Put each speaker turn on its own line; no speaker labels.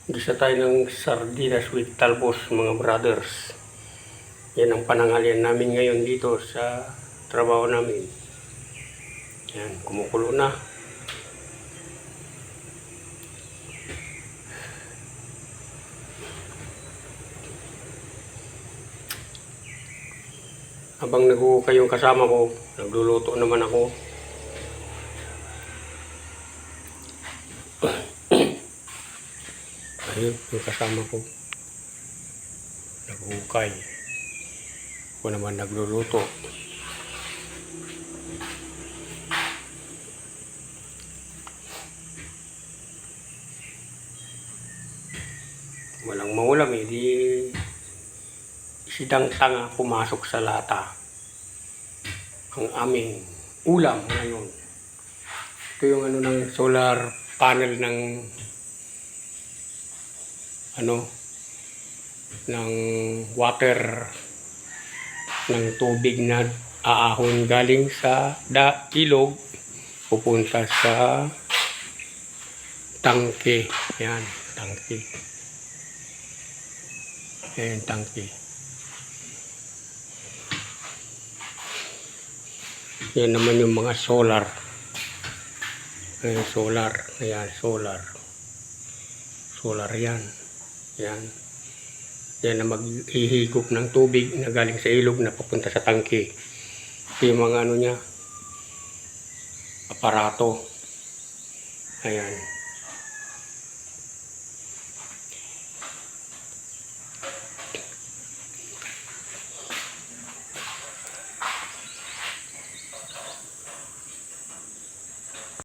Gisa tayo ng sardinas with talbos, mga brothers. Yan ang pananghalian namin ngayon dito sa trabaho namin. Yan, kumukulo na. Habang nag-uukay yung kasama ko, nagluluto naman ako. Ayun, yung kasama ko. Nag-uukay. Ako naman nagluluto. Walang maulam eh, di sidang tanga pumasok sa lata. Ang aming ulam ngayon. Ito yung ng solar panel ng ng water ng tubig na aahon galing sa ilog pupunta sa tangke. Yan, tangke. Ayan, tangke. Yan naman yung mga solar. Ayan, solar. Ayan, solar. Solar yan. Yan. Yan na maghihigop ng tubig na galing sa ilog na papunta sa tangke. Ito yung mga niya, aparato. Ayan.